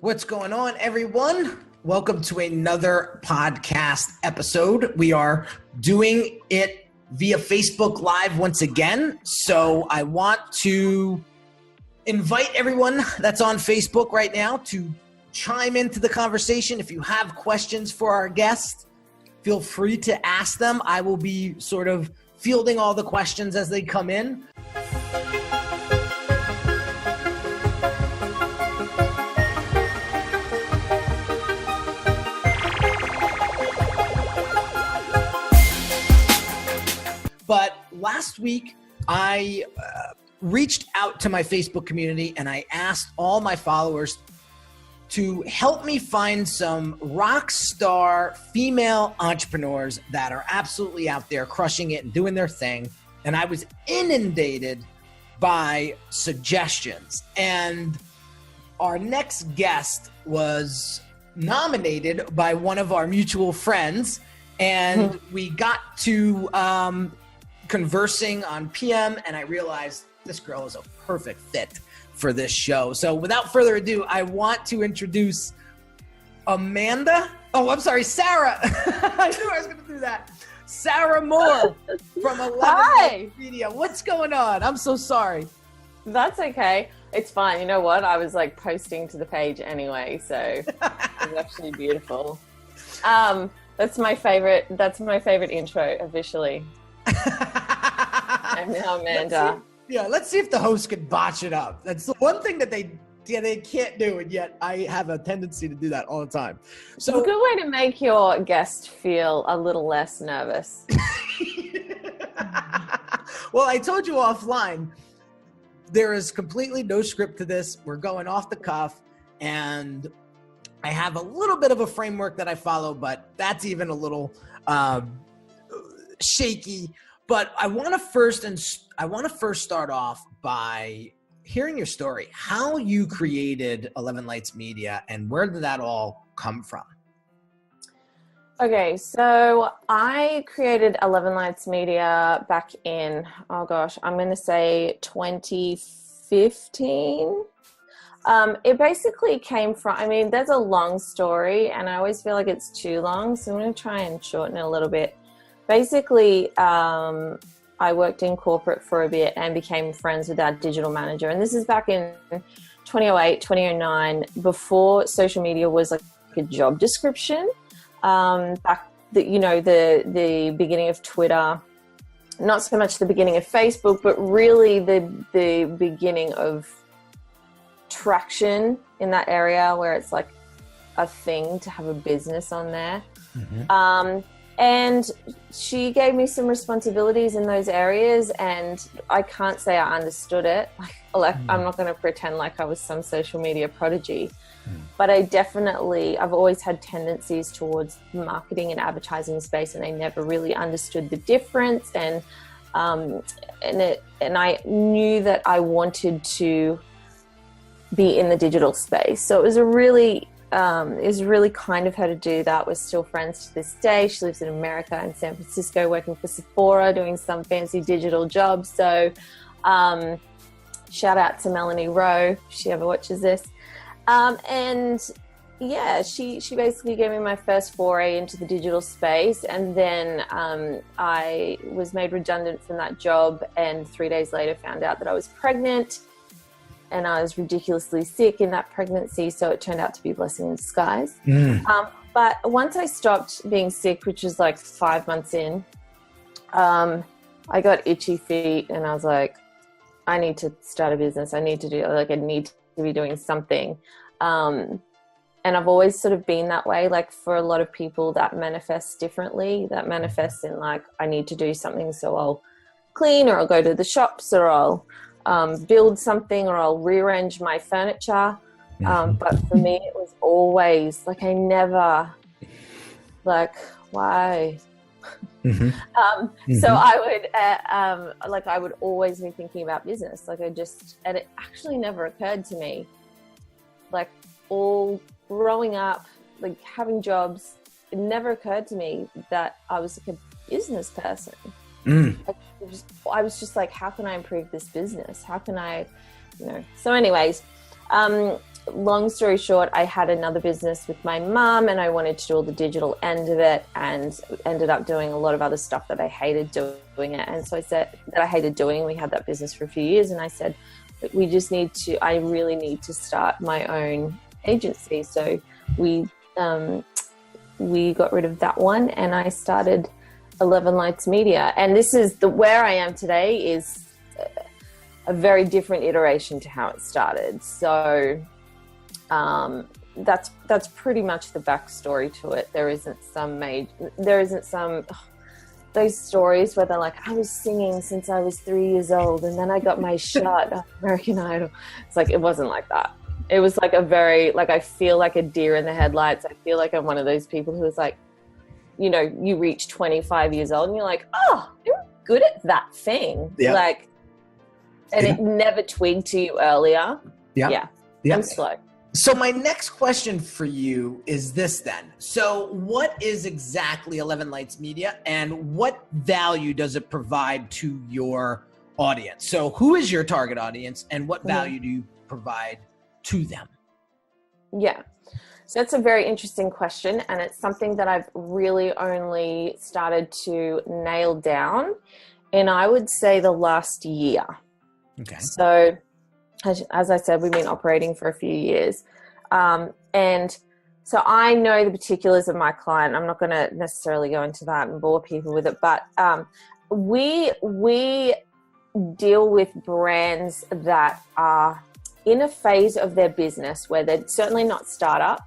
What's going on, everyone? Welcome to another podcast episode. We are doing it via Facebook Live once again. So I want to invite everyone that's on Facebook right now to chime into the conversation. If you have questions for our guest, feel free to ask them. I will be sort of fielding all the questions as they come in. But last week, I reached out to my Facebook community and I asked all my followers to help me find some rock star female entrepreneurs that are absolutely out there crushing it and doing their thing. And I was inundated by suggestions. And our next guest was nominated by one of our mutual friends. And we got to conversing on PM, and I realized this girl is a perfect fit for this show. So without further ado, I want to introduce Sarah. I knew I was going to do that. Sarah Moore from 11 Media. What's going on? I'm so sorry. That's okay. It's fine. You know what? I was like posting to the page anyway, so it's actually beautiful. That's my favorite intro officially. I'm now Amanda. Let's see if the host could botch it up. That's the one thing that they can't do, and yet I have a tendency to do that all the time. So it's a good way to make your guest feel a little less nervous. Well, I told you offline, there is completely no script to this. We're going off the cuff, and I have a little bit of a framework that I follow, but that's even a little shaky. But I want to first start off by hearing your story, how you created 11 Lights Media and where did that all come from? Okay, so I created 11 Lights Media back in, I'm going to say 2015. It basically came from, there's a long story and I always feel like it's too long, so I'm going to try and shorten it a little bit. Basically, I worked in corporate for a bit and became friends with our digital manager. And this is back in 2008, 2009, before social media was like a job description. Back the beginning of Twitter, not so much the beginning of Facebook, but really the beginning of traction in that area where it's like a thing to have a business on there. Mm-hmm. And she gave me some responsibilities in those areas, and I can't say I understood it. I'm not going to pretend like I was some social media prodigy, but I've always had tendencies towards marketing and advertising space, and I never really understood the difference. And I knew that I wanted to be in the digital space. So it was really kind of her to do that. We're still friends to this day. She lives in America, in San Francisco, working for Sephora, doing some fancy digital jobs. So shout out to Melanie Rowe, if she ever watches this. She basically gave me my first foray into the digital space. And then I was made redundant from that job, and 3 days later found out that I was pregnant. And I was ridiculously sick in that pregnancy, so it turned out to be a blessing in disguise. But once I stopped being sick, which was like 5 months in, I got itchy feet, and I was like, I need to start a business. I need to be doing something. And I've always sort of been that way. Like for a lot of people, that manifests differently. That manifests in like, I need to do something, so I'll clean, or I'll go to the shops, or I'll build something, or I'll rearrange my furniture. But for me, it was always like, I never like, why? So I would always be thinking about business. And it actually never occurred to me, like all growing up, like having jobs, it never occurred to me that I was like a business person. I was just like, how can I improve this business? How can I, So anyways, long story short, I had another business with my mum and I wanted to do all the digital end of it, and ended up doing a lot of other stuff that I hated doing it. And so I said that I hated doing. We had that business for a few years, and I said, I really need to start my own agency. So we got rid of that one and I started 11 Lights Media. And this is where I am today is a very different iteration to how it started. So that's pretty much the backstory to it. There isn't some those stories where they're like, I was singing since I was 3 years old and then I got my shot at American Idol. It's like, it wasn't like that. It was like I feel like a deer in the headlights. I feel like I'm one of those people who is like, you reach 25 years old and you're like, oh, you're good at that thing. Yeah. Like, and it never twigged to you earlier. Yeah. I'm slow. So my next question for you is this then. So what is exactly 11 Lights Media and what value does it provide to your audience? So who is your target audience and what value do you provide to them? Yeah. So that's a very interesting question. And it's something that I've really only started to nail down in, I would say, the last year. Okay. So as I said, we've been operating for a few years. And so I know the particulars of my client. I'm not going to necessarily go into that and bore people with it, but we deal with brands that are in a phase of their business where they're certainly not startup.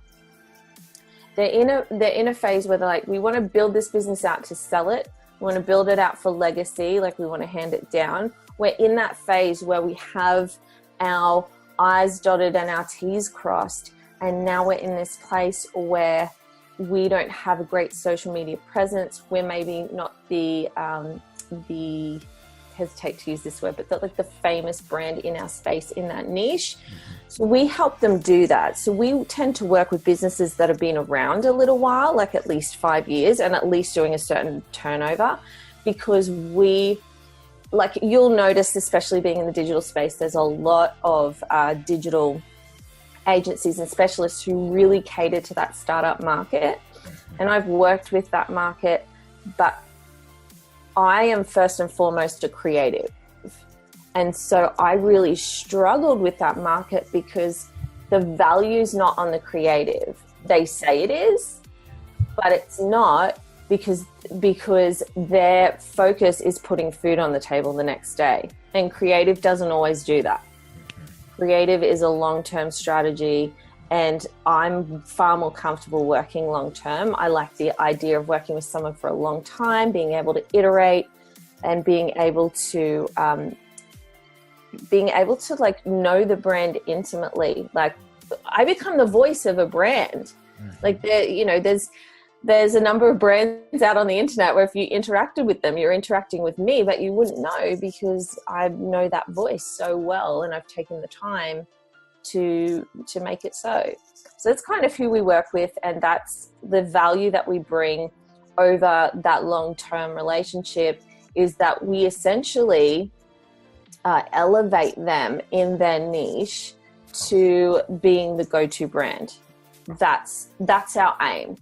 They're in a phase where they're like, we want to build this business out to sell it. We want to build it out for legacy. Like, we want to hand it down. We're in that phase where we have our I's dotted and our T's crossed. And now we're in this place where we don't have a great social media presence. We're maybe not the hesitate to use this word, but like the famous brand in our space, in that niche. So we help them do that. So we tend to work with businesses that have been around a little while, like at least 5 years, and at least doing a certain turnover, because you'll notice, especially being in the digital space, there's a lot of digital agencies and specialists who really cater to that startup market. And I've worked with that market, but I am first and foremost a creative. And so I really struggled with that market because the value's not on the creative. They say it is, but it's not, because their focus is putting food on the table the next day. And creative doesn't always do that. Creative is a long-term strategy, and I'm far more comfortable working long-term. I like the idea of working with someone for a long time, being able to iterate and being able to like know the brand intimately. Like, I become the voice of a brand. Like, there's a number of brands out on the internet where if you interacted with them, you're interacting with me, but you wouldn't know because I know that voice so well and I've taken the time to make it so. So that's kind of who we work with, and that's the value that we bring over that long-term relationship, is that we essentially elevate them in their niche to being the go-to brand. That's our aim.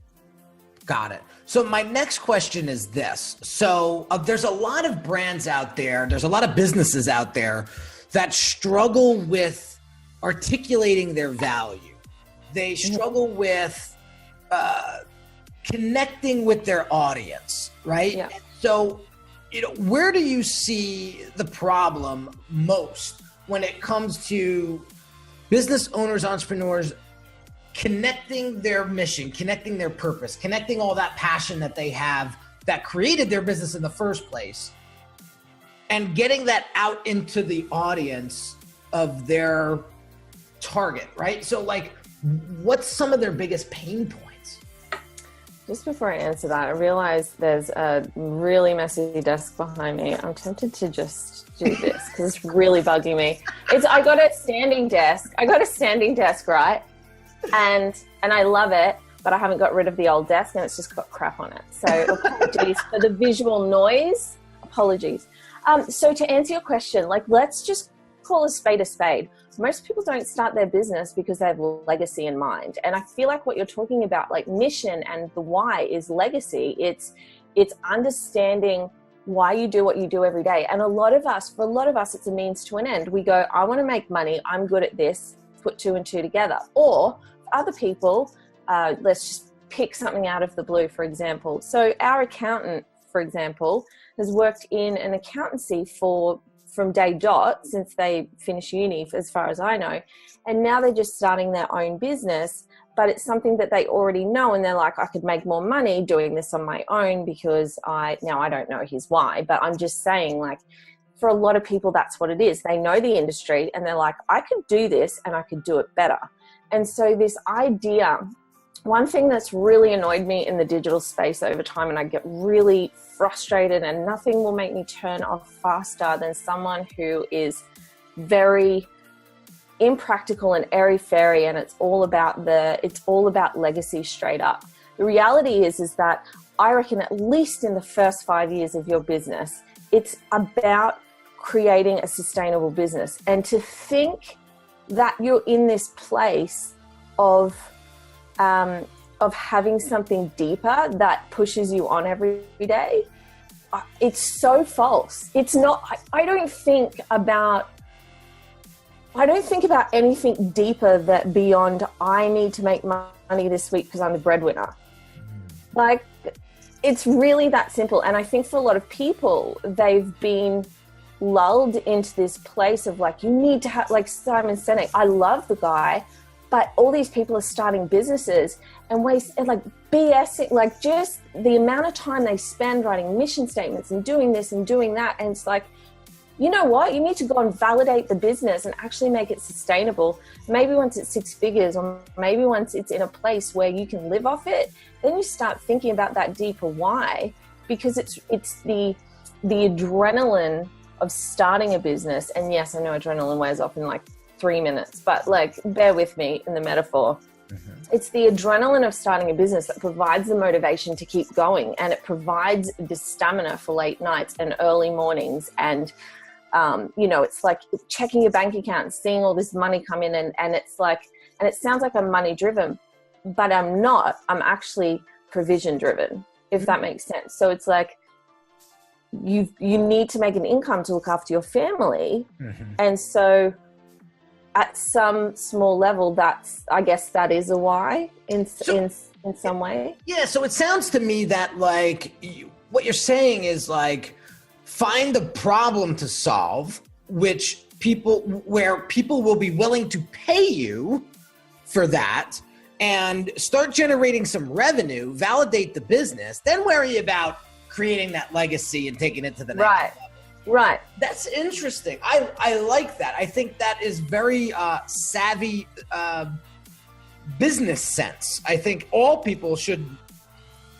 Got it. So my next question is this. So there's a lot of brands out there, there's a lot of businesses out there that struggle with articulating their value. They struggle with connecting with their audience, right? Yeah. So, where do you see the problem most when it comes to business owners, entrepreneurs, connecting their mission, connecting their purpose, connecting all that passion that they have that created their business in the first place, and getting that out into the audience of their target, right? So like, what's some of their biggest pain points? Just before I answer that, I realized there's a really messy desk behind me. I'm tempted to just do this because it's really bugging me. I got a standing desk, right? And I love it, but I haven't got rid of the old desk and it's just got crap on it. So apologies for the visual noise. Apologies. So to answer your question, like, let's just call a spade. Most people don't start their business because they have legacy in mind. And I feel like what you're talking about, like mission and the why, is legacy. It's understanding why you do what you do every day. And for a lot of us, it's a means to an end. We go, I want to make money. I'm good at this. Put two and two together. Or for other people, let's just pick something out of the blue, for example. So our accountant, for example, has worked in an accountancy from day dot since they finished uni, as far as I know. And now they're just starting their own business, but it's something that they already know. And they're like, I could make more money doing this on my own because I don't know his why, but I'm just saying, like, for a lot of people, that's what it is. They know the industry and they're like, I could do this and I could do it better. And so this idea, one thing that's really annoyed me in the digital space over time, and I get really frustrated, and nothing will make me turn off faster than someone who is very impractical and airy-fairy, and it's all about legacy straight up. The reality is that I reckon at least in the first 5 years of your business, it's about creating a sustainable business. And to think that you're in this place of having something deeper that pushes you on every day, it's so false. It's not. I don't think about anything deeper that beyond I need to make money this week because I'm the breadwinner. Like, it's really that simple. And I think for a lot of people, they've been lulled into this place of like, you need to have, like Simon Sinek. I love the guy, but all these people are starting businesses and like BSing, like just the amount of time they spend writing mission statements and doing this and doing that. And it's like, you know what? You need to go and validate the business and actually make it sustainable. Maybe once it's 6 figures, or maybe once it's in a place where you can live off it, then you start thinking about that deeper why, because it's the adrenaline of starting a business. And yes, I know adrenaline wears off in like 3 minutes, but like, bear with me in the metaphor. Mm-hmm. It's the adrenaline of starting a business that provides the motivation to keep going, and it provides the stamina for late nights and early mornings. And it's like checking your bank account and seeing all this money come in, and it's like, and it sounds like I'm money driven, but I'm not. I'm actually provision driven, if that makes sense. So it's like, you need to make an income to look after your family. Mm-hmm. And so at some small level, I guess that is a why in some way. Yeah. So it sounds to me that like what you're saying is like, find the problem to solve, where people will be willing to pay you for that, and start generating some revenue, validate the business, then worry about creating that legacy and taking it to the next level. Right. That's interesting. I like that. I think that is very savvy business sense. I think all people should,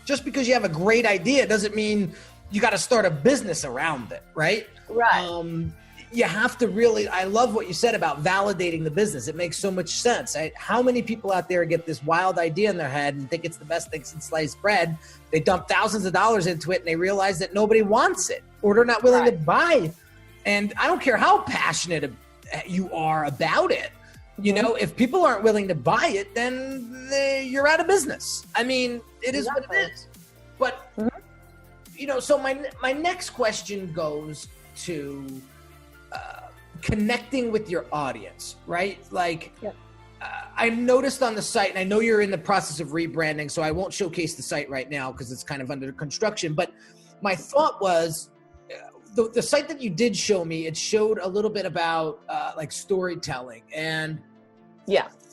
just because you have a great idea doesn't mean you got to start a business around it, right? Right. You have to really, I love what you said about validating the business. It makes so much sense. How many people out there get this wild idea in their head and think it's the best thing since sliced bread? They dump thousands of dollars into it and they realize that nobody wants it, or they're not willing to buy. And I don't care how passionate you are about it. You know, if people aren't willing to buy it, then you're out of business. I mean, it is what it is. But, so my next question goes to connecting with your audience, right? Like, I noticed on the site, and I know you're in the process of rebranding, so I won't showcase the site right now because it's kind of under construction. But my thought was, the site that you did show me, it showed a little bit about like storytelling. And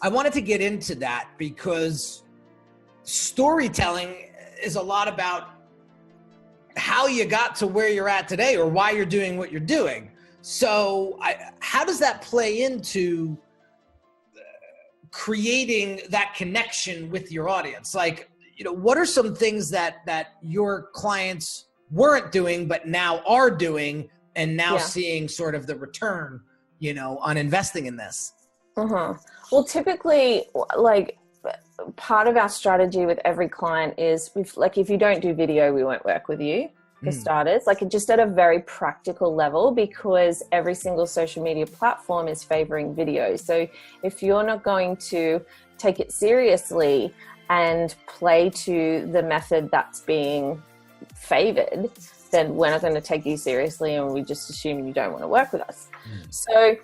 I wanted to get into that because storytelling is a lot about how you got to where you're at today, or why you're doing what you're doing. So how does that play into creating that connection with your audience? Like, what are some things that your clients weren't doing, but now are doing, and now seeing sort of the return, on investing in this? Well, typically, like, part of our strategy with every client is, if you don't do video, we won't work with you. for starters, like just at a very practical level, because every single social media platform is favoring video. So if you're not going to take it seriously and play to the method that's being favored, then we're not going to take you seriously, and we just assume you don't want to work with us. So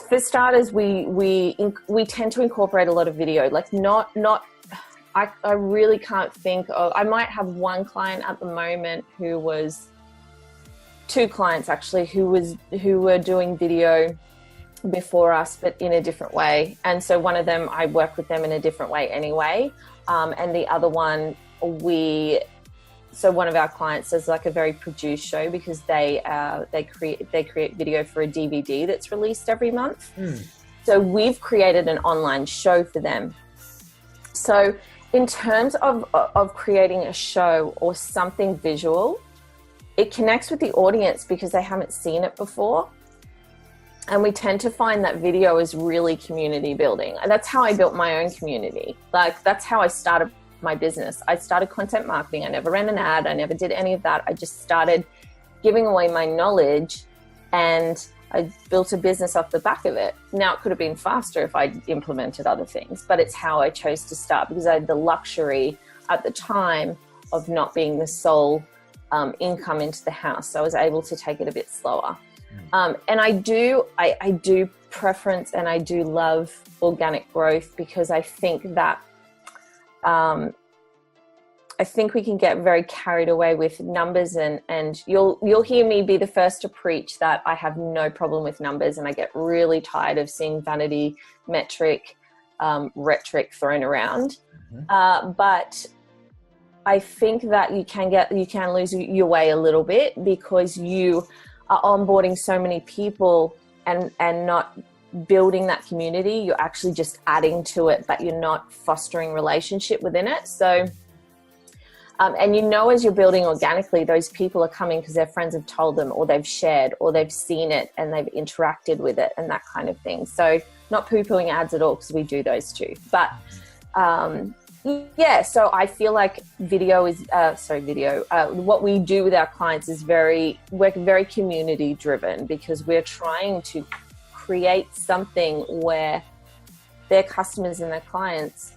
for starters, we tend to incorporate a lot of video, like I really can't think of, I might have one client at the moment two clients actually, who were doing video before us, but in a different way. And so one of them, I work with them in a different way anyway. And the other one, so one of our clients does like a very produced show, because they create video for a DVD that's released every month. So we've created an online show for them. So in terms of creating a show or something visual, it connects with the audience because they haven't seen it before. And we tend to find that video is really community building. And that's how I built my own community. Like, that's how I started my business. I started content marketing. I never ran an ad. I never did any of that. I just started giving away my knowledge, and I built a business off the back of it. Now, it could have been faster if I implemented other things, but it's how I chose to start, because I had the luxury at the time of not being the sole income into the house. So I was able to take it a bit slower. And I do preference, and I do love organic growth, because I think that I think we can get very carried away with numbers, and you'll hear me be the first to preach that I have no problem with numbers, and I get really tired of seeing vanity metric rhetoric thrown around. But I think that you can lose your way a little bit, because you are onboarding so many people and not building that community. You're actually just adding to it, but you're not fostering relationship within it. So, and as you're building organically, those people are coming because their friends have told them, or they've shared, or they've seen it and they've interacted with it, and that kind of thing. So not poo-pooing ads at all, because we do those too. But so I feel like what we do with our clients is we're very community driven, because we're trying to create something where their customers and their clients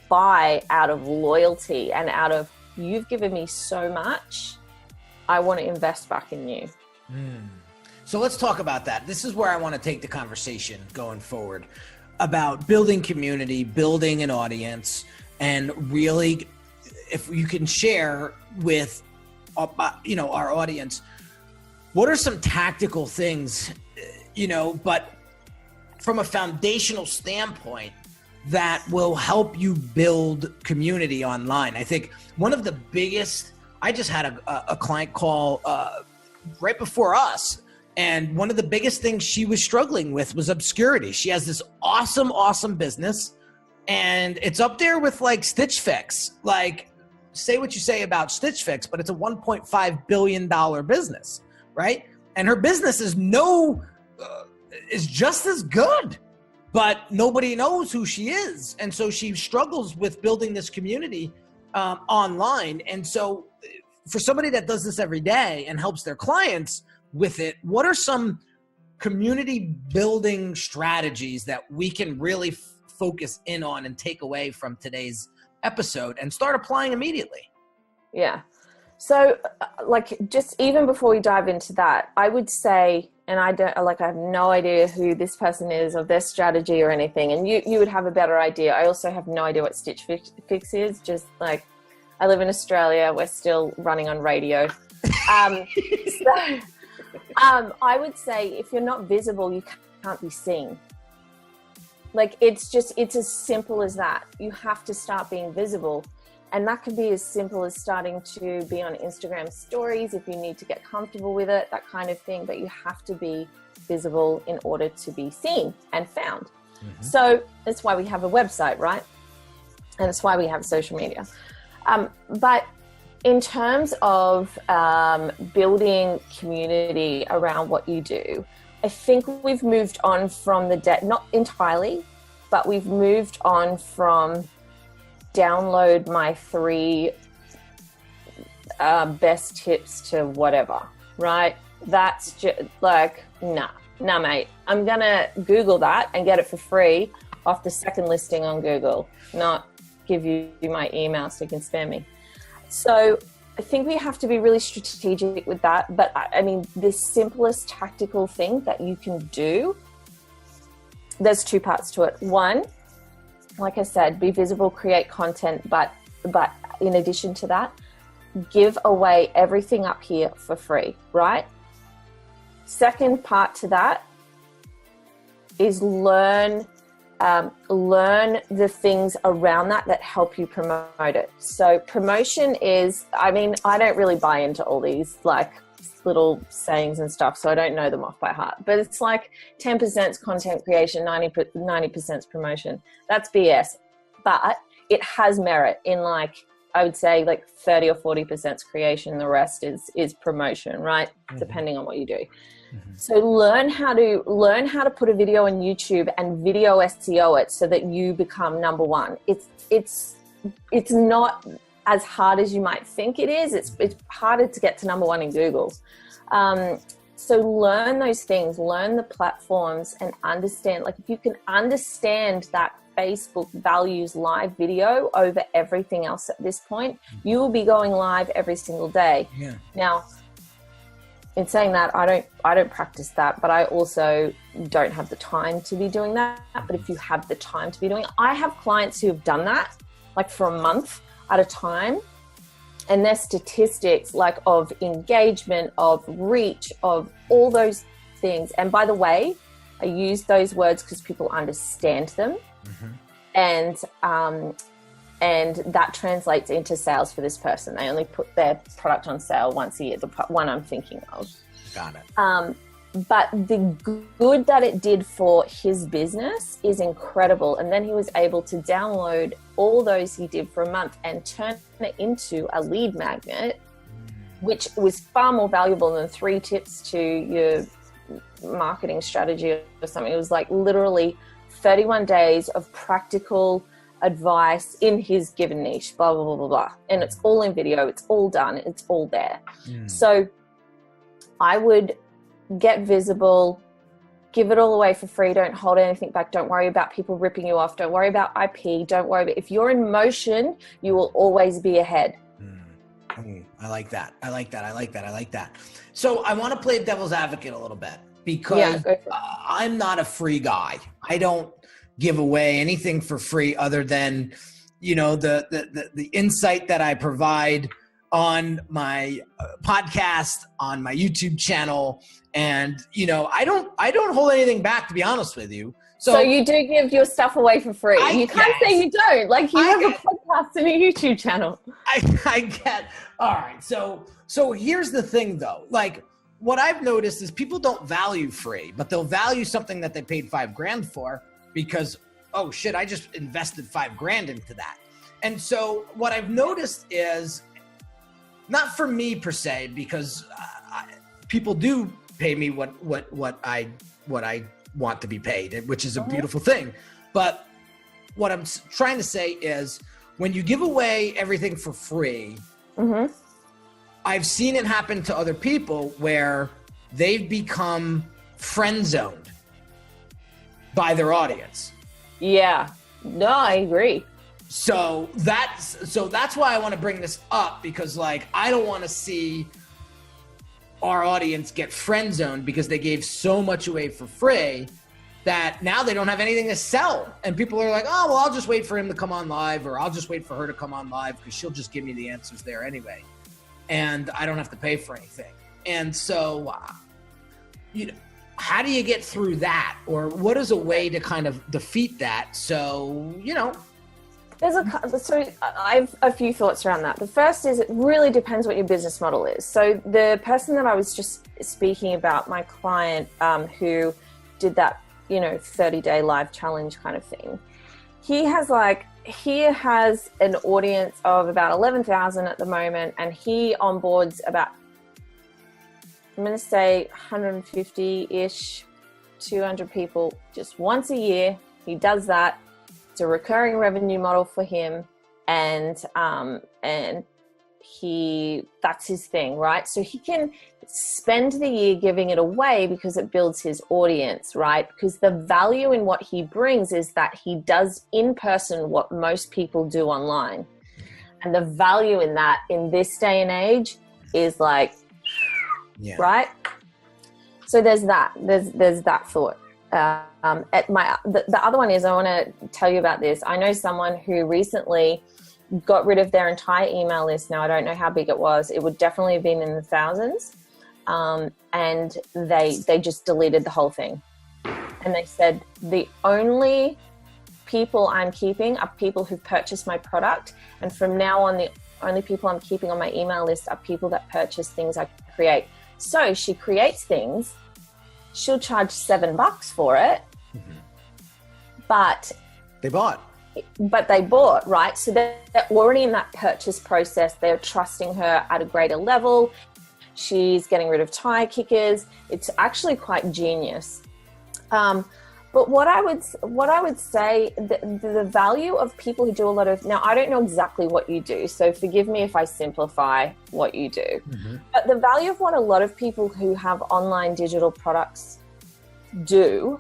buy out of loyalty and out of, you've given me so much, I want to invest back in you. So let's talk about that. This is where I want to take the conversation going forward about building community, building an audience, and really, if you can share with our audience, what are some tactical things, but from a foundational standpoint, that will help you build community online. I think one of the biggest, I just had a client call right before us, and one of the biggest things she was struggling with was obscurity. She has this awesome business, and it's up there with like Stitch Fix. Like, say what you say about Stitch Fix, but it's a $1.5 billion business, right? And her business is just as good, but nobody knows who she is. And so she struggles with building this community online. And so for somebody that does this every day and helps their clients with it, what are some community building strategies that we can really focus in on and take away from today's episode and start applying immediately? Yeah. So just even before we dive into that, I would say, and I have no idea who this person is or their strategy or anything. And you would have a better idea. I also have no idea what Stitch Fix is. Just like, I live in Australia. We're still running on radio. I would say if you're not visible, you can't be seen. Like, it's as simple as that. You have to start being visible. And that could be as simple as starting to be on Instagram stories if you need to get comfortable with it, that kind of thing. But you have to be visible in order to be seen and found. Mm-hmm. So that's why we have a website, right? And that's why we have social media. But in terms of building community around what you do, I think we've moved on from not entirely, but we've moved on from download my 3 best tips to whatever, right? That's just like, nah, mate. I'm going to Google that and get it for free off the second listing on Google, not give you my email so you can spam me. So I think we have to be really strategic with that. But I mean, the simplest tactical thing that you can do, there's two parts to it. One, like I said, be visible, create content, but in addition to that, give away everything up here for free, right? Second part to that is learn the things around that help you promote it. So promotion is, I mean, I don't really buy into all these like little sayings and stuff, so I don't know them off by heart, but it's like 10% is content creation, 90% is promotion. That's BS, but it has merit in, like, I would say like 30 or 40% is creation. The rest is promotion, right? Mm-hmm. Depending on what you do. Mm-hmm. So learn how to put a video on YouTube and video SEO it so that you become number one. It's not as hard as you might think it is. It's harder to get to number one in Google. So learn those things, learn the platforms, and understand, like, if you can understand that Facebook values live video over everything else at this point, you will be going live every single day. Yeah. Now, in saying that, I don't practice that, but I also don't have the time to be doing that. But if you have the time to be doing it, I have clients who have done that like for a month at a time, and their statistics, like, of engagement, of reach, of all those things. And by the way, I use those words because people understand them. Mm-hmm. And that translates into sales for this person. They only put their product on sale once a year, the one I'm thinking of. Got it. But the good that it did for his business is incredible. And then he was able to download all those he did for a month and turn it into a lead magnet, which was far more valuable than 3 tips to your marketing strategy or something. It was like literally 31 days of practical advice in his given niche, blah, blah, blah, blah, blah. And it's all in video. It's all done. It's all there. So I would get visible, give it all away for free. Don't hold anything back. Don't worry about people ripping you off. Don't worry about IP. Don't worry about, if you're in motion, you will always be ahead. I like that. I like that. So I want to play devil's advocate a little bit, because I'm not a free guy. I don't give away anything for free other than, you know, the insight that I provide on my podcast, on my YouTube channel. And, you know, I don't hold anything back, to be honest with you. So you do give your stuff away for free. You can't say you don't. Like, you have a podcast and a YouTube channel. I get. All right. So here's the thing, though. Like, what I've noticed is people don't value free, but they'll value something that they paid $5,000 for, because, oh shit, I just invested $5,000 into that. And so what I've noticed is, not for me per se, because people do pay me what I want to be paid, which is a beautiful thing. But what I'm trying to say is, when you give away everything for free, mm-hmm. I've seen it happen to other people where they've become friend zoned by their audience. Yeah, no, I agree. So that's why I want to bring this up, because, like, I don't want to see our audience get friend zoned because they gave so much away for free that now they don't have anything to sell. And people are like, oh, well, I'll just wait for him to come on live, or I'll just wait for her to come on live because she'll just give me the answers there anyway. And I don't have to pay for anything. And so, you know, how do you get through that? Or what is a way to kind of defeat that? So, you know. So I have a few thoughts around that. The first is, it really depends what your business model is. So the person that I was just speaking about, my client who did that, you know, 30-day live challenge kind of thing, he has an audience of about 11,000 at the moment, and he onboards about, I'm going to say 150-ish, 200 people just once a year. He does that. It's a recurring revenue model for him, and that's his thing, right? So he can spend the year giving it away because it builds his audience, right? Because the value in what he brings is that he does in person what most people do online. And the value in that in this day and age is like, right? So there's that. There's that thought. The other one is, I want to tell you about this. I know someone who recently got rid of their entire email list. Now, I don't know how big it was. It would definitely have been in the thousands. And they just deleted the whole thing. And they said, the only people I'm keeping are people who've purchased my product. And from now on, the only people I'm keeping on my email list are people that purchase things I create. So she creates things. She'll charge $7 for it. But they bought, right? So they're already in that purchase process. They're trusting her at a greater level. She's getting rid of tire kickers. It's actually quite genius. But what I would say, the value of people who do a lot of, now I don't know exactly what you do, so forgive me if I simplify what you do. But the value of what a lot of people who have online digital products do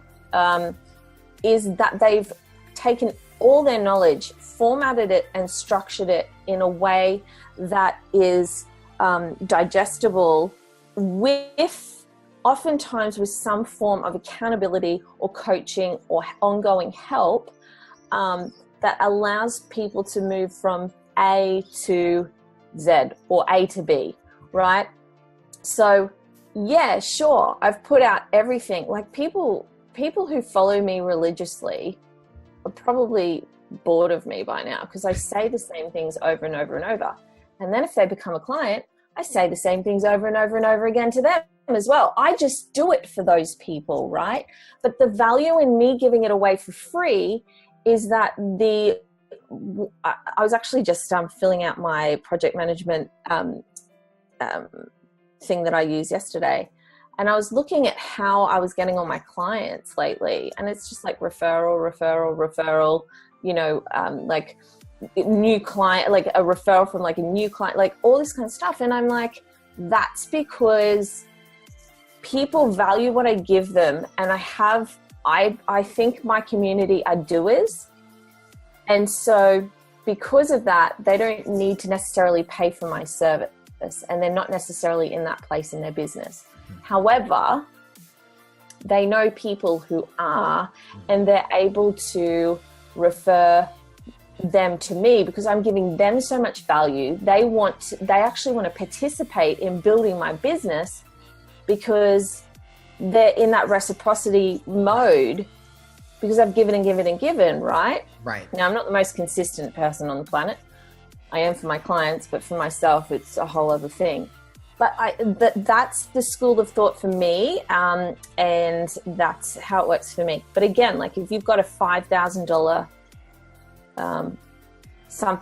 is that they've taken all their knowledge, formatted it and structured it in a way that is digestible, with oftentimes with some form of accountability or coaching or ongoing help that allows people to move from A to Z or A to B, right? So yeah, sure, I've put out everything. Like people who follow me religiously are probably bored of me by now because I say the same things over and over and over. And then if they become a client, I say the same things over and over and over again to them as well. I just do it for those people, right? But the value in me giving it away for free is that I was actually just filling out my project management thing that I used yesterday. And I was looking at how I was getting all my clients lately. And it's just like referral, you know, like new client, like a referral from like a new client, like all this kind of stuff. And I'm like, that's because people value what I give them. And I think my community are doers. And so because of that, they don't need to necessarily pay for my service, and they're not necessarily in that place in their business. However, they know people who are, and they're able to refer them to me because I'm giving them so much value. They actually want to participate in building my business because they're in that reciprocity mode because I've given and given and given, right? Right. Now, I'm not the most consistent person on the planet. I am for my clients, but for myself, it's a whole other thing. But that's the school of thought for me, and that's how it works for me. But again, like if you've got a $5,000,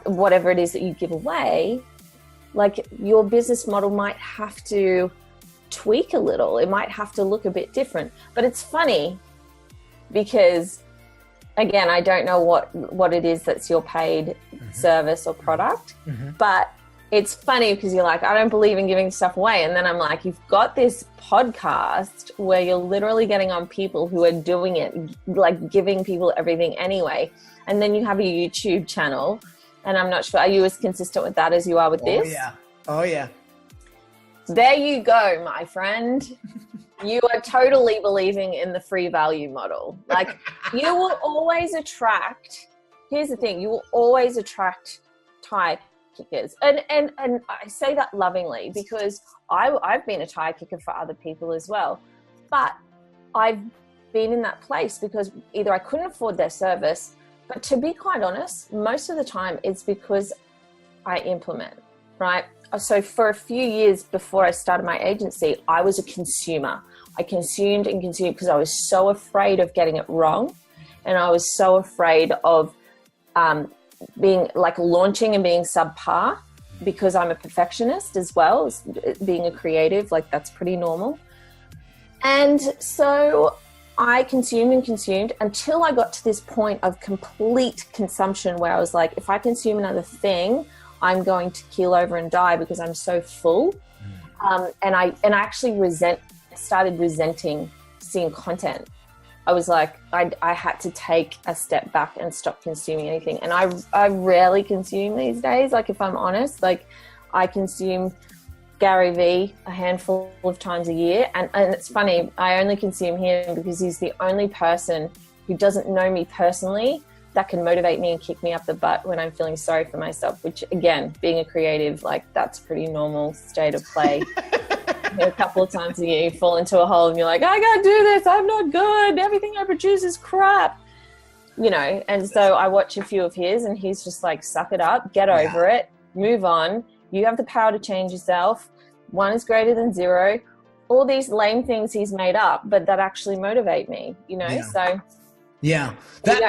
whatever it is that you give away, like your business model might have to tweak a little. It might have to look a bit different. But it's funny because, again, I don't know what it is that's your paid service or product, but it's funny because you're like, I don't believe in giving stuff away. And then I'm like, you've got this podcast where you're literally getting on people who are doing it, like giving people everything anyway. And then you have a YouTube channel, and I'm not sure, are you as consistent with that as you are with this? Oh yeah. There you go, my friend. You are totally believing in the free value model. Like you will always attract, here's the thing, you will always attract tire kickers. And I say that lovingly because I've been a tire kicker for other people as well. But I've been in that place because either I couldn't afford their service, but to be quite honest, most of the time it's because I implement, right? So for a few years before I started my agency, I was a consumer. I consumed and consumed because I was so afraid of getting it wrong. And I was so afraid of being like launching and being subpar because I'm a perfectionist as well as being a creative. Like that's pretty normal. And so I consumed and consumed until I got to this point of complete consumption where I was like, if I consume another thing, I'm going to keel over and die because I'm so full. And I actually started resenting seeing content. I was like, I had to take a step back and stop consuming anything. And I rarely consume these days. Like, if I'm honest, like, I consume Gary Vee a handful of times a year. And it's funny, I only consume him because he's the only person who doesn't know me personally that can motivate me and kick me up the butt when I'm feeling sorry for myself, which, again, being a creative, like, that's a pretty normal state of play. A couple of times a year you fall into a hole and you're like, I can't do this, I'm not good, everything I produce is crap, and so I watch a few of his and he's just like, suck it up, get over it, move on, you have the power to change yourself, 1 is greater than 0, all these lame things he's made up, but that actually motivate me, so yeah, that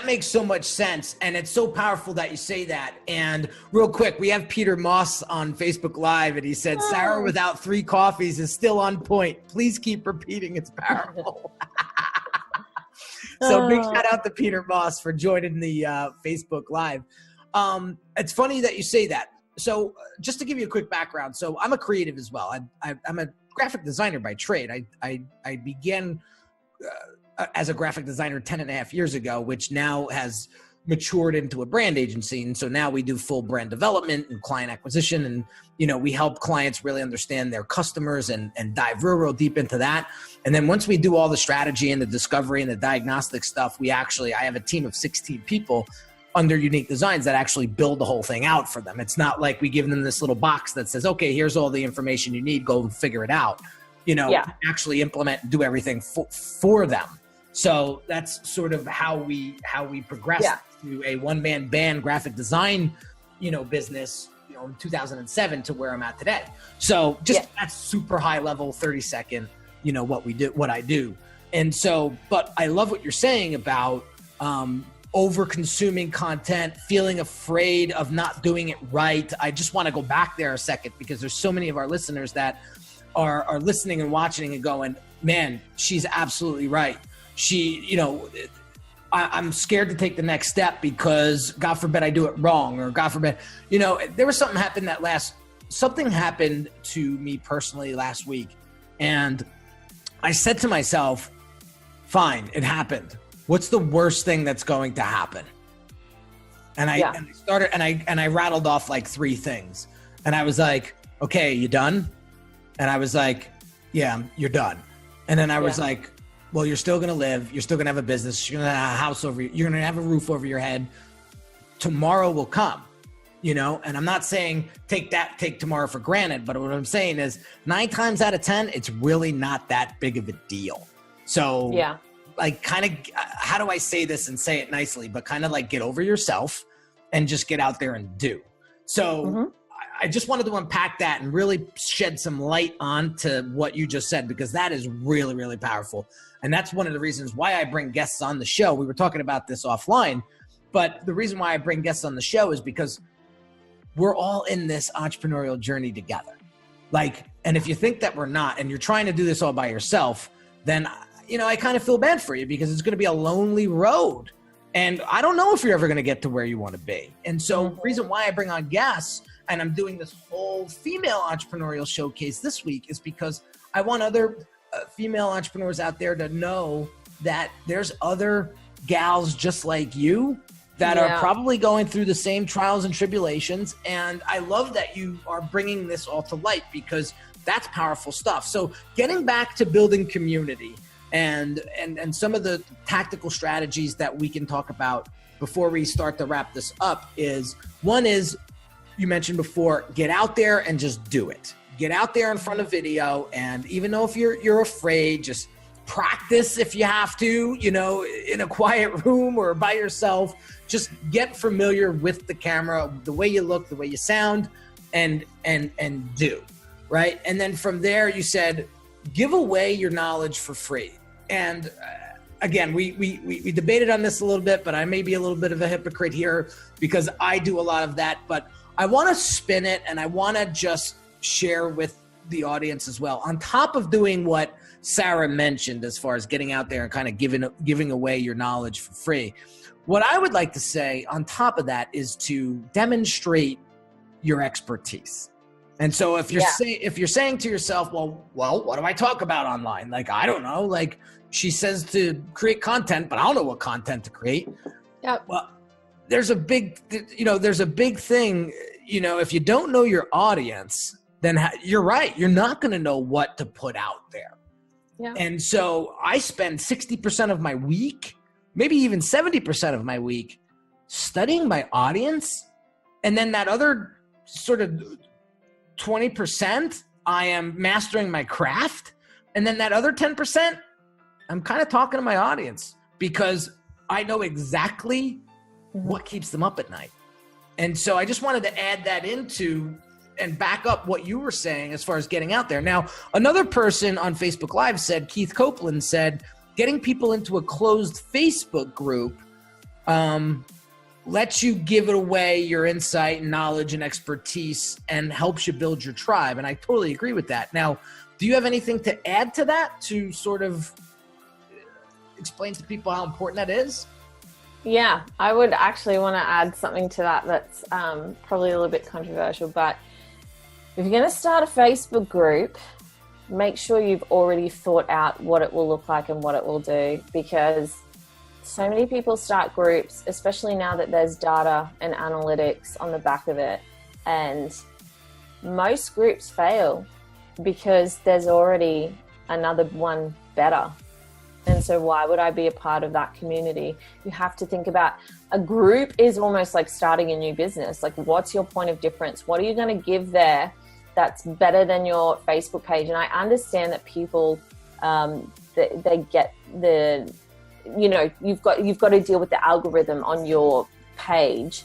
makes so much sense. And it's so powerful that you say that. And real quick, we have Peter Moss on Facebook Live, and he said, Sarah without 3 coffees is still on point. Please keep repeating. It's powerful. So big shout out to Peter Moss for joining the Facebook Live. It's funny that you say that. So just to give you a quick background. So I'm a creative as well. I'm a graphic designer by trade. I began as a graphic designer 10.5 years ago, which now has matured into a brand agency. And so now we do full brand development and client acquisition. And, we help clients really understand their customers and dive real deep into that. And then once we do all the strategy and the discovery and the diagnostic stuff, I have a team of 16 people under Unique Designz that actually build the whole thing out for them. It's not like we give them this little box that says, okay, here's all the information you need, go and figure it out, actually implement and do everything for them. So that's sort of how we progressed to a one-man band graphic design, business, in 2007 to where I'm at today. So just that's super high level, 30-second, what I do. And so, but I love what you're saying about over consuming content, feeling afraid of not doing it right. I just want to go back there a second because there's so many of our listeners that are listening and watching and going, man, she's absolutely right. I'm scared to take the next step because God forbid I do it wrong, or God forbid, there was something happened to me personally last week. And I said to myself, fine, it happened. What's the worst thing that's going to happen? And I started and I rattled off like 3 things. And I was like, okay, you done? And I was like, yeah, you're done. And then I was like, well, you're still going to live. You're still going to have a business. You're going to have a house you're going to have a roof over your head. Tomorrow will come, and I'm not saying take tomorrow for granted, but what I'm saying is 9 times out of 10, it's really not that big of a deal. So like how do I say this and say it nicely, but kind of like get over yourself and just get out there and do. So I just wanted to unpack that and really shed some light onto what you just said, because that is really, really powerful. And that's one of the reasons why I bring guests on the show. We were talking about this offline, but the reason why I bring guests on the show is because we're all in this entrepreneurial journey together. And if you think that we're not, and you're trying to do this all by yourself, then, I kind of feel bad for you because it's going to be a lonely road. And I don't know if you're ever going to get to where you want to be. And so the reason why I bring on guests, and I'm doing this whole female entrepreneurial showcase this week, is because I want other female entrepreneurs out there to know that there's other gals just like you that are probably going through the same trials and tribulations. And I love that you are bringing this all to light because that's powerful stuff. So getting back to building community and some of the tactical strategies that we can talk about before we start to wrap this up is, one is, you mentioned before, get out there and just do it. Get out there in front of video, and even though if you're afraid, just practice if you have to, in a quiet room or by yourself. Just get familiar with the camera, the way you look, the way you sound, and do, right? And then from there, you said, give away your knowledge for free. And again, we debated on this a little bit, but I may be a little bit of a hypocrite here because I do a lot of that, but I want to spin it and I want to just share with the audience as well. On top of doing what Sarah mentioned as far as getting out there and kind of giving away your knowledge for free, What I would like to say on top of that is to demonstrate your expertise. And so if you're saying to yourself, well, what do I talk about online? Like, I don't know. Like, she says to create content, but I don't know what content to create. Yeah. Well, there's a big thing, if you don't know your audience, then you're right. You're not going to know what to put out there. Yeah. And so I spend 60% of my week, maybe even 70% of my week, studying my audience. And then that other sort of 20%, I am mastering my craft. And then that other 10%, I'm kind of talking to my audience because I know exactly what keeps them up at night. And so I just wanted to add that into and back up what you were saying as far as getting out there. Now, another person on Facebook Live said, Keith Copeland said, getting people into a closed Facebook group lets you give it away your insight and knowledge and expertise and helps you build your tribe. And I totally agree with that. Now, do you have anything to add to that to sort of explain to people how important that is? Yeah, I would actually want to add something to that that's probably a little bit controversial, but if you're going to start a Facebook group, make sure you've already thought out what it will look like and what it will do, because so many people start groups, especially now that there's data and analytics on the back of it, and most groups fail because there's already another one better. And so why would I be a part of that community? You have to think about a group is almost like starting a new business. Like, what's your point of difference? What are you going to give there that's better than your Facebook page? And I understand that people, they get the, you've got to deal with the algorithm on your page.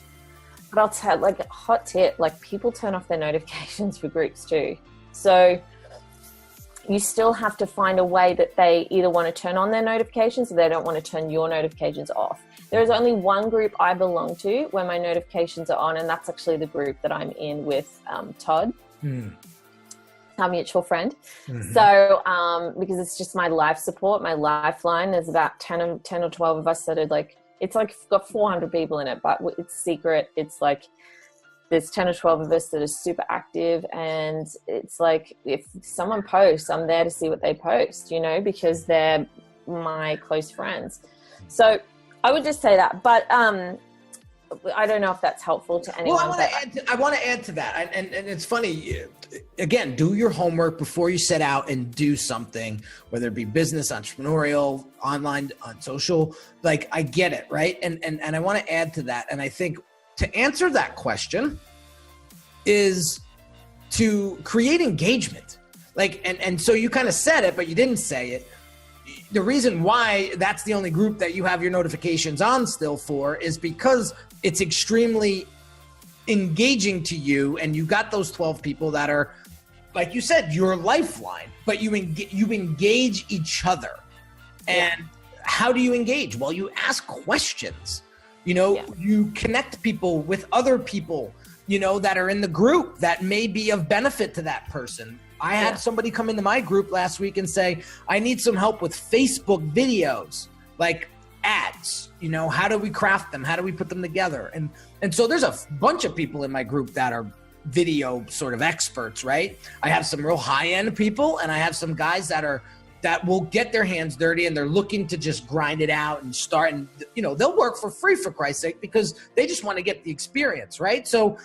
But I'll tell, like, a hot tip, like, people turn off their notifications for groups too. So you still have to find a way that they either want to turn on their notifications or they don't want to turn your notifications off. There is only one group I belong to where my notifications are on, and that's actually the group that I'm in with Todd, our mutual friend. So because it's just my life support, my lifeline. There's about 10 or 12 of us that are like, it's like got 400 people in it, but it's secret. It's like there's 10 or 12 of us that are super active, and it's like if someone posts, I'm there to see what they post, because they're my close friends. So I would just say that, but I don't know if that's helpful to anyone. Well, I want to add to that, and it's funny. Again, do your homework before you set out and do something, whether it be business, entrepreneurial, online, on social. Like, I get it, right? And I want to add to that, and I think to answer that question is to create engagement. Like, and so you kind of said it, but you didn't say it. The reason why that's the only group that you have your notifications on still for is because it's extremely engaging to you, and you got those 12 people that are, like you said, your lifeline, but you engage each other. And how do you engage? Well, you ask questions. You connect people with other people, that are in the group that may be of benefit to that person. I had somebody come into my group last week and say, I need some help with Facebook videos, like ads. How do we craft them? How do we put them together? And so there's a bunch of people in my group that are video sort of experts, right? I have some real high-end people, and I have some guys that will get their hands dirty, and they're looking to just grind it out and start, and they'll work for free, for Christ's sake, because they just want to get the experience, right? So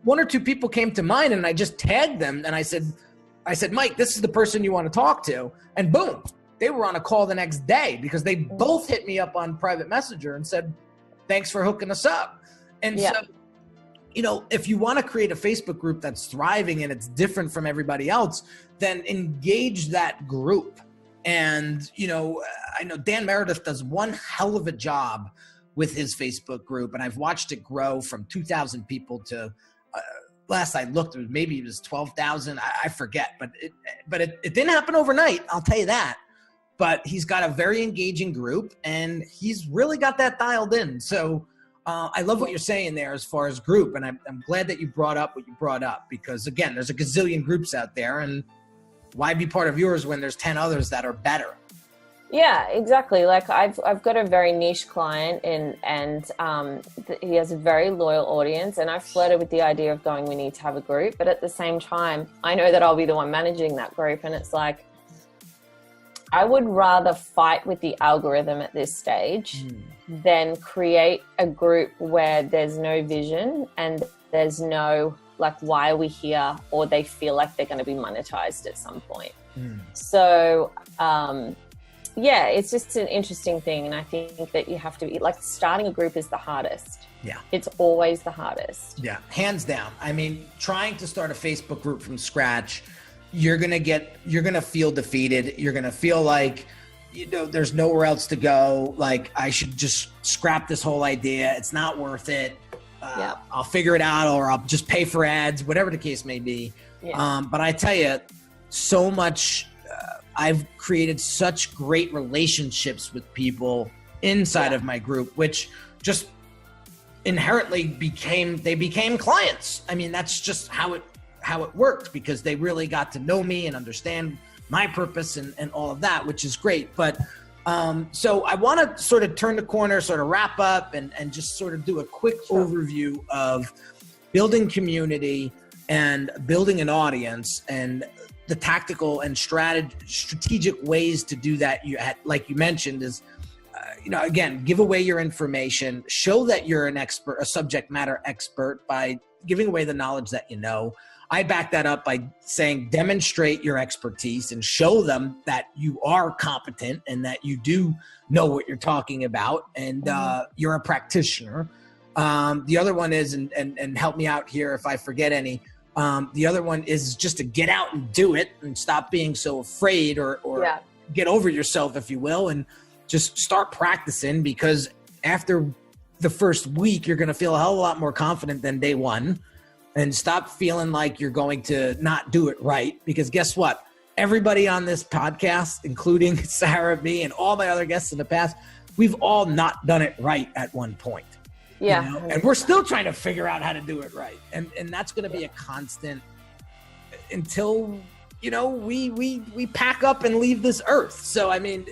one or two people came to mind, and I just tagged them, and I said, Mike, this is the person you want to talk to, and boom, they were on a call the next day because they both hit me up on private messenger and said, thanks for hooking us up. And so, if you want to create a Facebook group that's thriving and it's different from everybody else, then engage that group. And, I know Dan Meredith does one hell of a job with his Facebook group, and I've watched it grow from 2,000 people to last I looked, maybe it was 12,000. I forget, but it didn't happen overnight. I'll tell you that. But he's got a very engaging group, and he's really got that dialed in. So I love what you're saying there as far as group, and I'm glad that you brought up what you brought up, because again, there's a gazillion groups out there, and why be part of yours when there's 10 others that are better? Yeah, exactly. Like I've got a very niche client and he has a very loyal audience, and I've flirted with the idea of going, we need to have a group, but at the same time, I know that I'll be the one managing that group, and it's like, I would rather fight with the algorithm at this stage than create a group where there's no vision and there's no, like, why are we here? Or they feel like they're going to be monetized at some point. So, yeah, it's just an interesting thing. And I think that you have to be, like, starting a group is the hardest. Yeah. It's always the hardest. Yeah, hands down. I mean, trying to start a Facebook group from scratch, you're going to feel defeated. You're going to feel like, there's nowhere else to go. Like, I should just scrap this whole idea. It's not worth it. I'll figure it out, or I'll just pay for ads, whatever the case may be. Yeah. But I tell you, so much, I've created such great relationships with people inside of my group, which just inherently became clients. I mean, that's just how it worked, because they really got to know me and understand my purpose and all of that, which is great. But so I want to sort of turn the corner, sort of wrap up and just sort of do a quick overview of building community and building an audience and the tactical and strategic ways to do that. Like you mentioned, is again, give away your information, show that you're an expert, a subject matter expert, by giving away the knowledge that you know. I back that up by saying demonstrate your expertise and show them that you are competent and that you do know what you're talking about, and you're a practitioner. The other one is, and help me out here if I forget any, the other one is just to get out and do it and stop being so afraid, or get over yourself, if you will, and just start practicing, because after the first week, you're going to feel a hell of a lot more confident than day one. And stop feeling like you're going to not do it right, because guess what? Everybody on this podcast, including Sarah, me, and all my other guests in the past, we've all not done it right at one point. Yeah. And we're still trying to figure out how to do it right. And that's going to be a constant until, we pack up and leave this earth. So, I mean,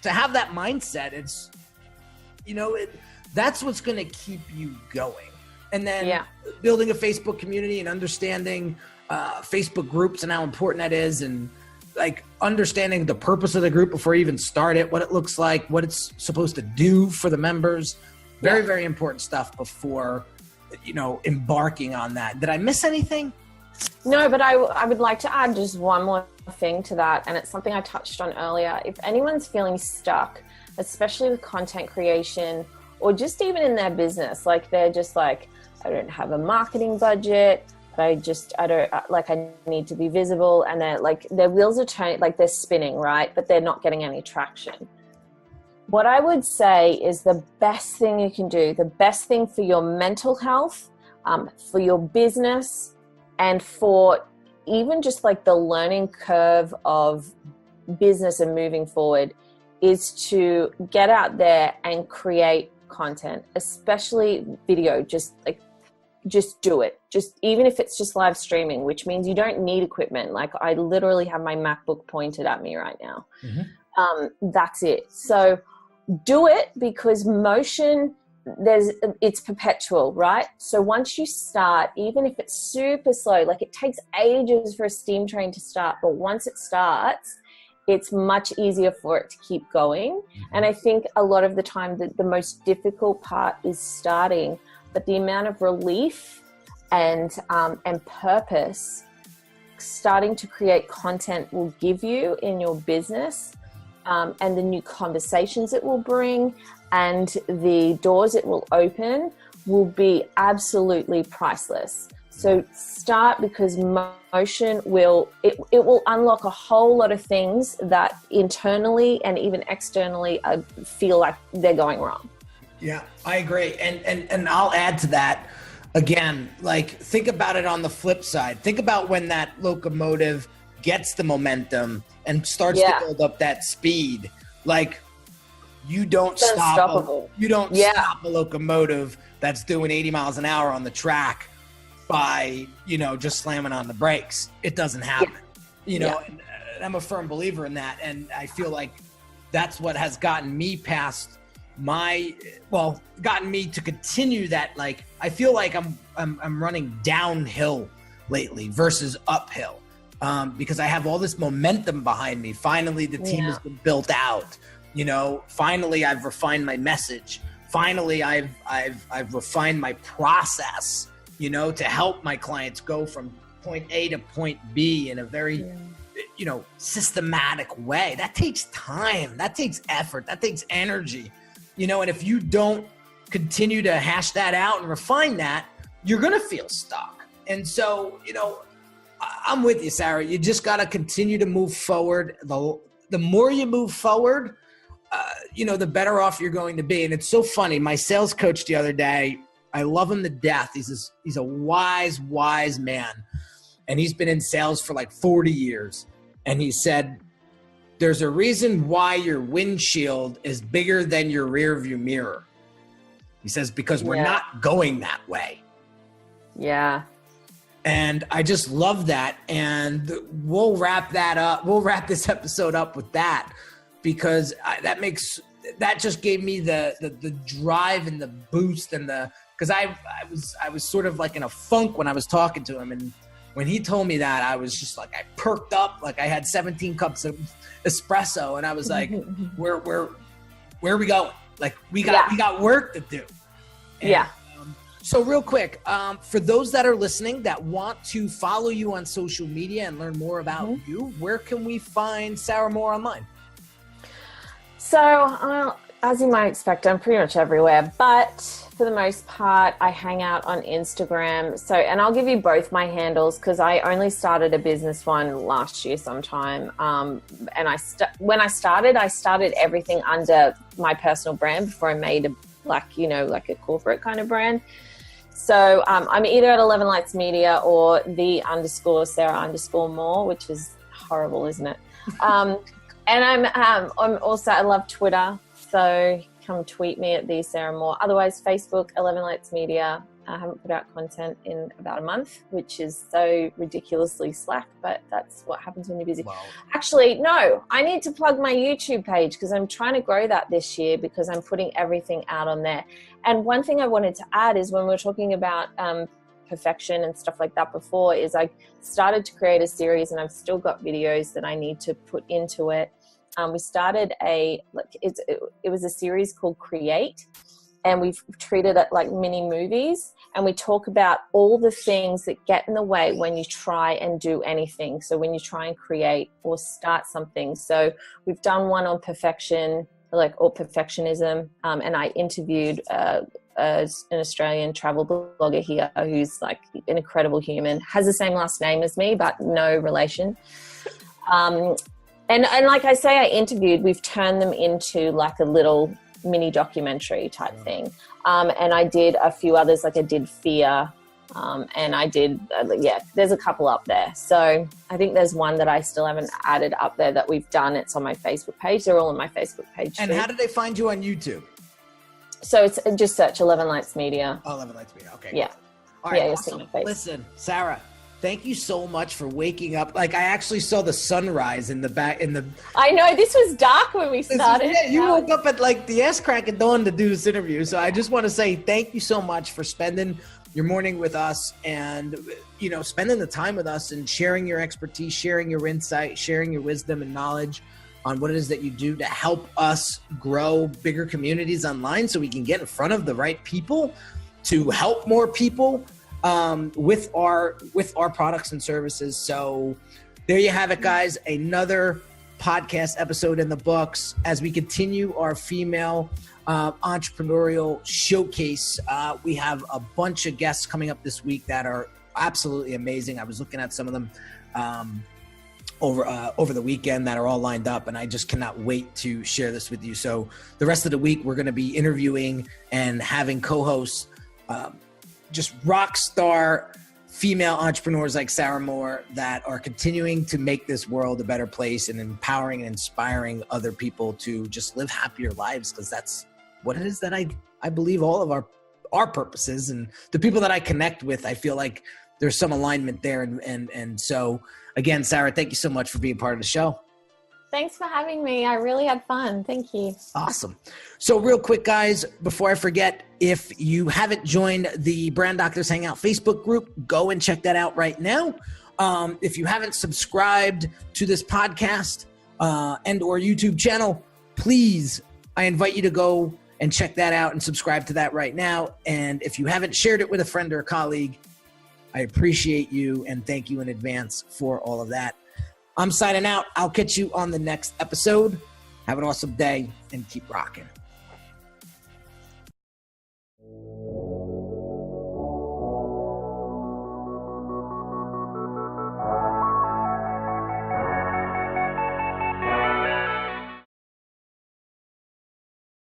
to have that mindset, it's, that's what's going to keep you going. And then building a Facebook community and understanding Facebook groups and how important that is, and like understanding the purpose of the group before you even start it, what it looks like, what it's supposed to do for the members. Very, very important stuff before, embarking on that. Did I miss anything? No, but I would like to add just one more thing to that. And it's something I touched on earlier. If anyone's feeling stuck, especially with content creation, or just even in their business, like they're just like, I don't have a marketing budget. I need to be visible. And they're like, their wheels are turning, like they're spinning, right? But they're not getting any traction. What I would say is the best thing you can do, the best thing for your mental health, for your business, and for even just like the learning curve of business and moving forward, is to get out there and create content, especially video. Just do it. Just even if it's just live streaming, which means you don't need equipment. Like I literally have my MacBook pointed at me right now. That's it. So do it, because motion, it's perpetual, right? So once you start, even if it's super slow, like it takes ages for a steam train to start, but once it starts, it's much easier for it to keep going. And I think a lot of the time the most difficult part is starting, but the amount of relief and purpose starting to create content will give you in your business, and the new conversations it will bring and the doors it will open will be absolutely priceless. So start, because motion will unlock a whole lot of things that internally and even externally feel like they're going wrong. Yeah, I agree. And I'll add to that. Again, like think about it on the flip side. Think about when that locomotive gets the momentum and starts to build up that speed. Like you don't stop a locomotive that's doing 80 miles an hour on the track by, just slamming on the brakes. It doesn't happen, and I'm a firm believer in that. And I feel like that's what has gotten me past gotten me to continue that. Like, I feel like I'm running downhill lately versus uphill, because I have all this momentum behind me. Finally, the team has been built out. Finally, I've refined my message. Finally, I've refined my process, to help my clients go from point A to point B in a very, systematic way. That takes time. That takes effort. That takes energy, and if you don't continue to hash that out and refine that, you're going to feel stuck. And so, I'm with you, Sarah. You just got to continue to move forward. The more you move forward, the better off you're going to be. And it's so funny. My sales coach the other day, I love him to death. He's a wise man. And he's been in sales for like 40 years. And he said, there's a reason why your windshield is bigger than your rear view mirror. He says, because we're not going that way. Yeah. And I just love that. And we'll wrap that up. We'll wrap this episode up with that, because that just gave me the drive and the boost and because I was sort of like in a funk when I was talking to him. And when he told me that, I was just like, I perked up, like I had 17 cups of espresso, and I was like, where are we going? Like we got work to do. And, so real quick, for those that are listening that want to follow you on social media and learn more about you, where can we find Sarah Moore online? So, as you might expect, I'm pretty much everywhere, but for the most part, I hang out on Instagram. So, and I'll give you both my handles, because I only started a business one last year sometime. And when I started everything under my personal brand before I made like a corporate kind of brand. So I'm either at 11 Lights Media or _Sarah_Moore, which is horrible, isn't it? And I'm also, I love Twitter, so come tweet me at the Sarah Moore. Otherwise, Facebook, 11 Lights Media. I haven't put out content in about a month, which is so ridiculously slack, but that's what happens when you're busy. Wow. Actually, no, I need to plug my YouTube page, because I'm trying to grow that this year, because I'm putting everything out on there. And one thing I wanted to add is, when we were talking about perfection and stuff like that before, is I started to create a series, and I've still got videos that I need to put into it. We started it was a series called Create, and we've treated it like mini movies, and we talk about all the things that get in the way when you try and do anything. So when you try and create or start something. So we've done one on perfection, or perfectionism, and I interviewed an Australian travel blogger here who's like an incredible human, has the same last name as me, but no relation. And like I say, I interviewed, we've turned them into like a little mini documentary type thing. And I did a few others, like I did Fear, and I did, there's a couple up there. So I think there's one that I still haven't added up there that we've done. It's on my Facebook page. They're all on my Facebook page. And how did they find you on YouTube? So it's just search 11 Lights Media. Oh, 11 Lights Media. Okay. Yeah. All right. Yeah, awesome. You'll see my face. Listen, Sarah, thank you so much for waking up. Like, I actually saw the sunrise in the back. I know, this was dark when we started. You woke up at like the ass crack of dawn to do this interview. So I just want to say thank you so much for spending your morning with us, and spending the time with us and sharing your expertise, sharing your insight, sharing your wisdom and knowledge on what it is that you do to help us grow bigger communities online, so we can get in front of the right people to help more people with our products and services. So there you have it, guys. Another podcast episode in the books as we continue our female entrepreneurial showcase. We have a bunch of guests coming up this week that are absolutely amazing. I was looking at some of them over the weekend that are all lined up, and I just cannot wait to share this with you. So the rest of the week, we're going to be interviewing and having co-hosts, just rock star female entrepreneurs like Sarah Moore that are continuing to make this world a better place and empowering and inspiring other people to just live happier lives, because that's what it is that I believe all of our purposes, and the people that I connect with, I feel like there's some alignment there. And so again, Sarah, thank you so much for being part of the show. Thanks for having me. I really had fun. Thank you. Awesome. So real quick, guys, before I forget, if you haven't joined the Brand Doctors Hangout Facebook group, go and check that out right now. If you haven't subscribed to this podcast and or YouTube channel, please, I invite you to go and check that out and subscribe to that right now. And if you haven't shared it with a friend or a colleague, I appreciate you and thank you in advance for all of that. I'm signing out. I'll catch you on the next episode. Have an awesome day and keep rocking.